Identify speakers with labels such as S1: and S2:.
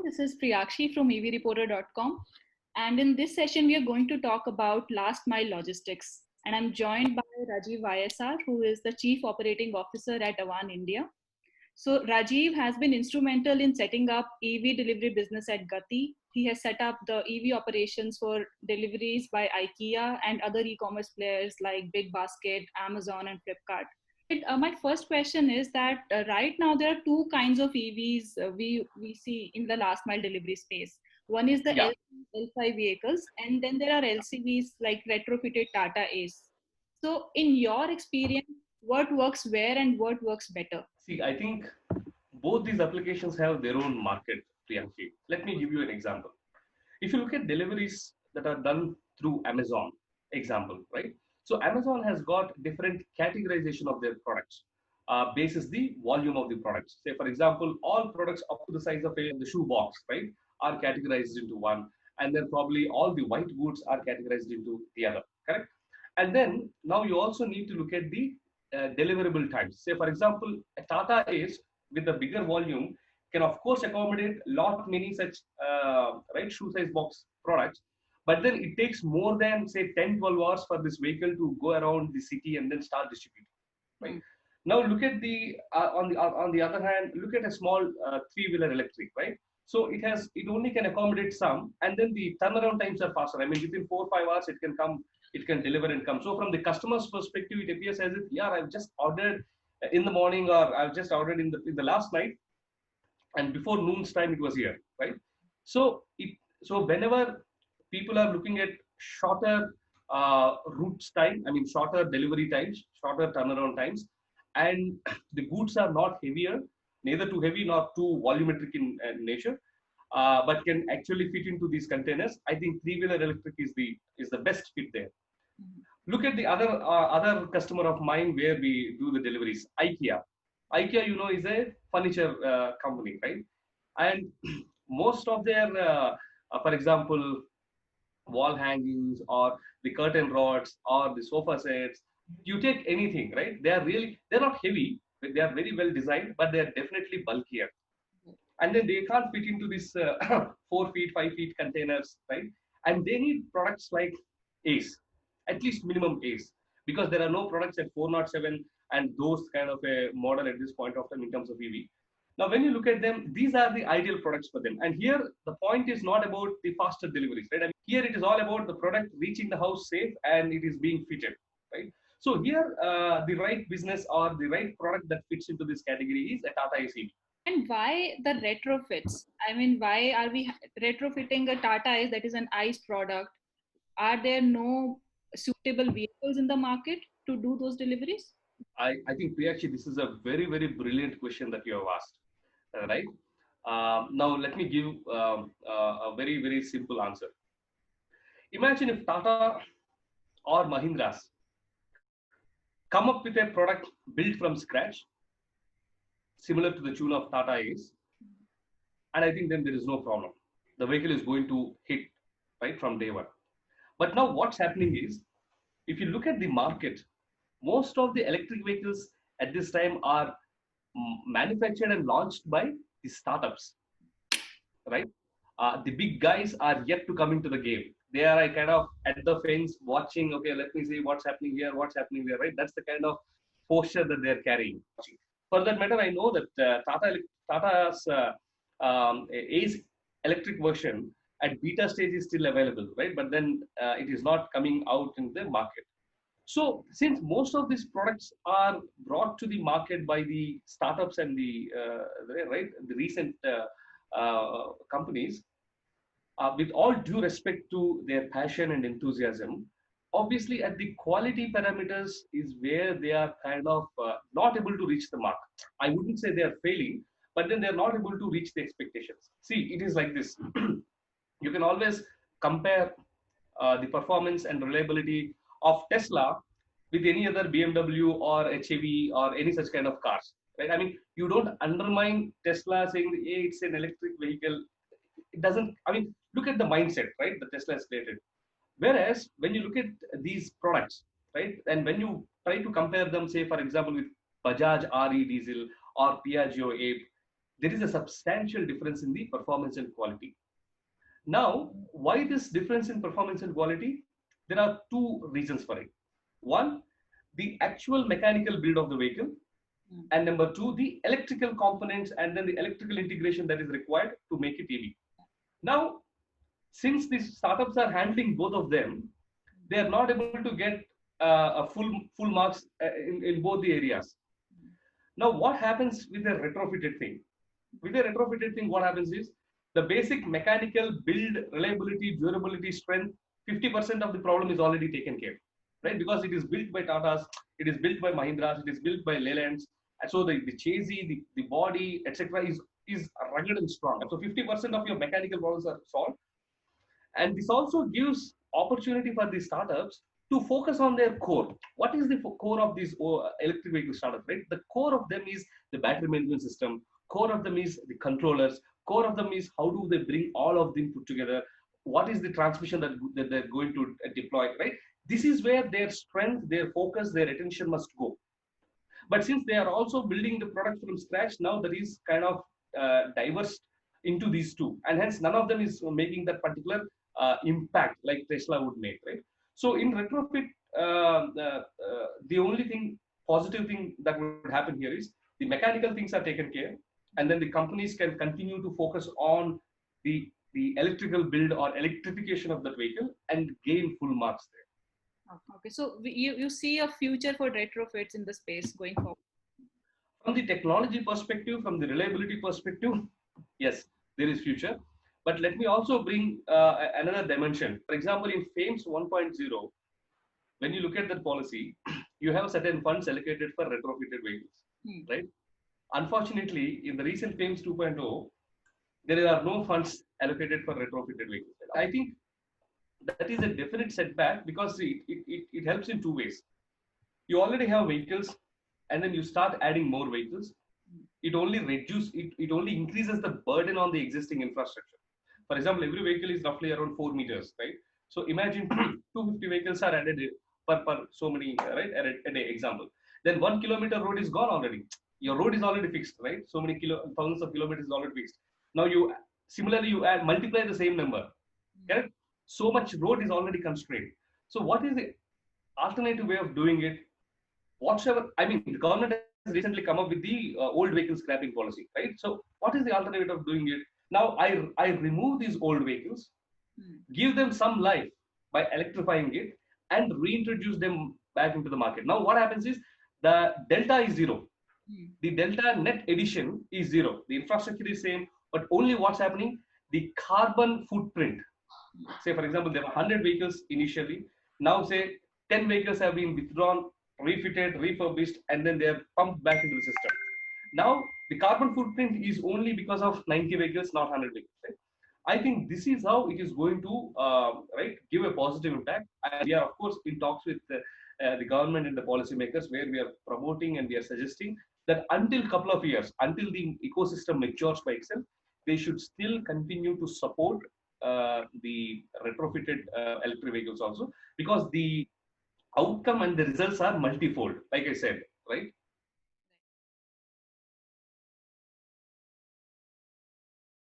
S1: This is Priyakshi from evreporter.com. And in this session, we are going to talk about last mile logistics. And I'm joined by Rajiv YSR, who is the Chief Operating Officer at Avan India. So Rajiv has been instrumental in setting up EV delivery business at Gati. He has set up the EV operations for deliveries by IKEA and other e-commerce players like Big Basket, Amazon, and Flipkart. My first question is that right now there are two kinds of EVs we see in the last mile delivery space. One is the
S2: Yeah.
S1: L5 vehicles, and then there are LCVs like retrofitted Tata Ace. So, in your experience, what works where and what works better?
S2: See, I think both these applications have their own market, Priyanki. Let me give you an example. If you look at deliveries that are done through Amazon, example, right? So Amazon has got different categorization of their products, basis the volume of the products. Say, for example, all products up to the size of the shoe box, right, are categorized into one, and then probably all the white goods are categorized into the other, correct? And then now you also need to look at the deliverable times. Say, for example, a Tata Ace with a bigger volume can of course accommodate lot many such right shoe size box products, but then it takes more than say 10-12 hours for this vehicle to go around the city and then start distributing, right? Now look at the on the other hand, look at a small three-wheeler electric, right? So it only can accommodate some, and then the turnaround times are faster. I mean, within 4 or 5 hours it can come, it can deliver and come. So from the customer's perspective, it appears as if, yeah, I've just ordered in the morning, or I've just ordered in the last night, and before noon's time it was here, right? So whenever people are looking at shorter routes time, I mean shorter delivery times, shorter turnaround times, and the goods are not heavier, neither too heavy nor too volumetric in nature, but can actually fit into these containers, I think three-wheeler electric is the best fit there. Look at the other customer of mine where we do the deliveries, IKEA. IKEA, you know, is a furniture company, right? And most of their for example, wall hangings or the curtain rods or the sofa sets, you take anything, right? They're not heavy, but they are very well designed, but they are definitely bulkier, and then they can't fit into this 4 feet 5 feet containers, right? And they need products like Ace, at least minimum Ace, because there are no products at 407 and those kind of a model at this point of time in terms of EV. Now when you look at them, these are the ideal products for them, and here the point is not about the faster deliveries, right? I mean, here it is all about the product reaching the house safe and it is being fitted, right? So here the right business or the right product that fits into this category is a Tata Ace EV.
S1: And why the retrofits? I mean, why are we retrofitting a Tata Ace that is an ICE product? Are there no suitable vehicles in the market to do those deliveries?
S2: I think Priyashi, this is a very, very brilliant question that you have asked, right? Now, let me give a very, very simple answer. Imagine if Tata or Mahindras come up with a product built from scratch, similar to the tune of Tata Ace, and I think then there is no problem. The vehicle is going to hit right from day one. But now what's happening is, if you look at the market, most of the electric vehicles at this time are manufactured and launched by the startups, right? The big guys are yet to come into the game. They are kind of at the fence watching, okay, let me see what's happening here, what's happening there, right? That's the kind of posture that they're carrying. For that matter, I know that Tata's Ace electric version at beta stage is still available, right? But then it is not coming out in the market. So since most of these products are brought to the market by the startups and the recent companies, with all due respect to their passion and enthusiasm, obviously at the quality parameters is where they are kind of not able to reach the mark. I wouldn't say they are failing, but then they're not able to reach the expectations. See, it is like this. You can always compare the performance and reliability of Tesla with any other BMW or HEV or any such kind of cars, right? I mean, you don't undermine Tesla saying, hey, it's an electric vehicle. It doesn't, I mean, look at the mindset, right, that Tesla has created. Whereas when you look at these products, right, and when you try to compare them, say, for example, with Bajaj RE diesel or Piaggio Ape, there is a substantial difference in the performance and quality. Now, why this difference in performance and quality? There are two reasons for it. One, the actual mechanical build of the vehicle, and number two, the electrical components and then the electrical integration that is required to make it EV. Now, since these startups are handling both of them, they are not able to get a full marks in both the areas. Now, what happens with a retrofitted thing? With a retrofitted thing, what happens is the basic mechanical build, reliability, durability, strength, 50% of the problem is already taken care, right? Because it is built by Tatas, it is built by Mahindras, it is built by Leylands. And so the chassis, the body, etc., is rugged and strong. So 50% of your mechanical problems are solved. And this also gives opportunity for these startups to focus on their core. What is the core of these electric vehicle startups, right? The core of them is the battery management system. Core of them is the controllers. Core of them is how do they bring all of them put together? What is the transmission that they're going to deploy, right? This is where their strength, their focus, their attention must go. But since they are also building the product from scratch, now that is kind of diverse into these two. And hence, none of them is making that particular impact like Tesla would make, right? So in retrofit, the only thing, positive thing that would happen here is the mechanical things are taken care, and then the companies can continue to focus on the electrical build or electrification of that vehicle and gain full marks there.
S1: Okay, so you see a future for retrofits in the space going forward?
S2: From the technology perspective, from the reliability perspective, yes, there is future. But let me also bring another dimension. For example, in FAMES 1.0, when you look at that policy, you have certain funds allocated for retrofitted vehicles, right? Unfortunately, in the recent FAMES 2.0, there are no funds allocated for retrofitted vehicles. I think that is a definite setback because it helps in two ways. You already have vehicles, and then you start adding more vehicles. It only increases the burden on the existing infrastructure. For example, every vehicle is roughly around 4 meters, right? So imagine 250 vehicles are added per so many, right? A day example. Then 1 kilometer road is gone already. Your road is already fixed, right? So many thousands of kilometers is already fixed. Now you similarly you multiply the same number, correct? So much road is already constrained. So what is the alternative way of doing it? Whatever, I mean, the government has recently come up with the old vehicle scrapping policy, right? So what is the alternative of doing it? Now I remove these old vehicles, give them some life by electrifying it, and reintroduce them back into the market. Now what happens is the delta is zero. The delta net addition is zero. The infrastructure is same, but only what's happening, the carbon footprint. Say for example, there were 100 vehicles initially. Now say 10 vehicles have been withdrawn, refitted, refurbished, and then they are pumped back into the system. Now the carbon footprint is only because of 90 vehicles, not 100 vehicles. Right? I think this is how it is going to give a positive impact. And we are of course in talks with the government and the policymakers, where we are promoting and we are suggesting that until a couple of years, until the ecosystem matures by itself, they should still continue to support the retrofitted electric vehicles also, because the outcome and the results are multifold, like I said, right?